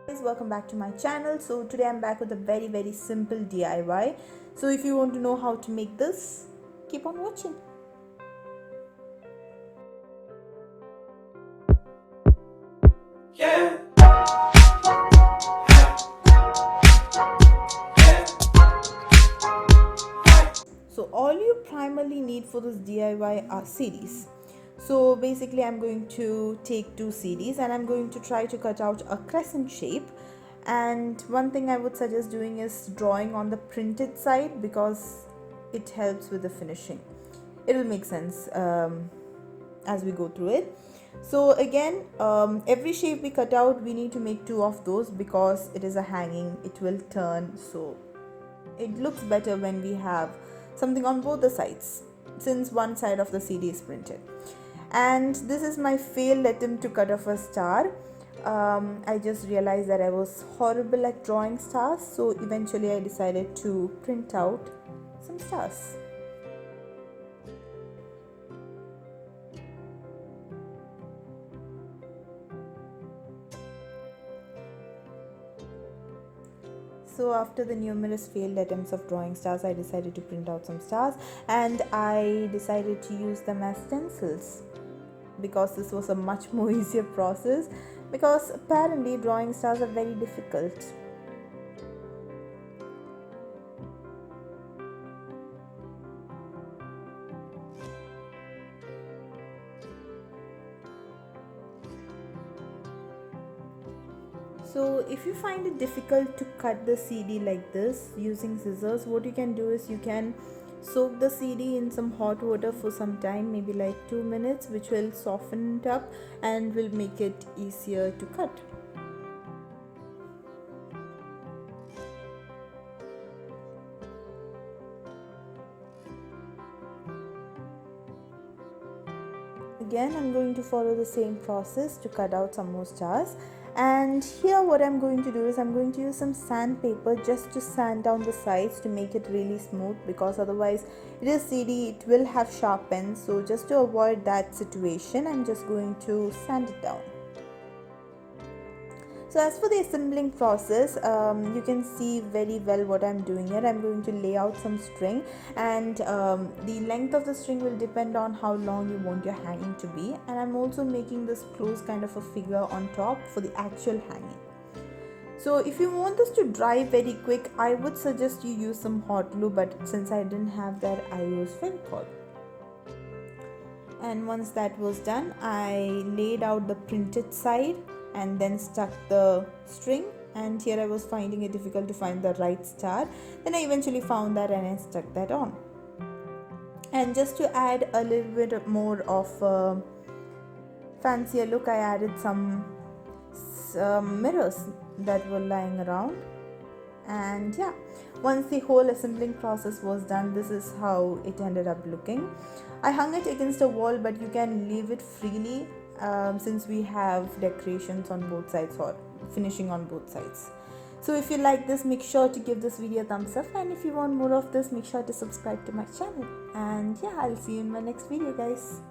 Guys, welcome back to my channel. So today I'm back with a very simple DIY. So if you want to know how to make this, keep on watching. So all you primarily need for this DIY are CDs. So basically I'm going to take two CDs and I'm going to try to cut out a crescent shape. And one thing I would suggest doing is drawing on the printed side because it helps with the finishing. It will make sense as we go through it. So again, every shape we cut out, we need to make two of those because it is a hanging, it will turn, so it looks better when we have something on both the sides since one side of the CD is printed. And this is my failed attempt to cut off a star. I just realized that I was horrible at drawing stars, so eventually I decided to print out some stars. So after the numerous failed attempts of drawing stars, I decided to print out some stars and I decided to use them as stencils because this was a much more easier process because apparently drawing stars are very difficult. So if you find it difficult to cut the CD like this using scissors, what you can do is you can soak the CD in some hot water for some time, maybe like 2 minutes, which will soften it up and will make it easier to cut. Again, I'm going to follow the same process to cut out some more stars. And here what I'm going to do is I'm going to use some sandpaper just to sand down the sides to make it really smooth, because otherwise it is CD, it will have sharp ends. So just to avoid that situation, I'm just going to sand it down. So as for the assembling process, you can see very well what I'm doing here. I'm going to lay out some string, and the length of the string will depend on how long you want your hanging to be. And I'm also making this close kind of a figure on top for the actual hanging. So if you want this to dry very quick, I would suggest you use some hot glue, but since I didn't have that, I used Decor. And once that was done, I laid out the printed side and then stuck the string, and here I was finding it difficult to find the right star. Then I eventually found that and I stuck that on. And just to add a little bit more of a fancier look, I added some mirrors that were lying around. And yeah, once the whole assembling process was done, this is how it ended up looking. I hung it against a wall, but you can leave it freely since we have decorations on both sides or finishing on both sides. So if you like this, make sure to give this video a thumbs up, and if you want more of this, make sure to subscribe to my channel. And yeah, I'll see you in my next video, guys.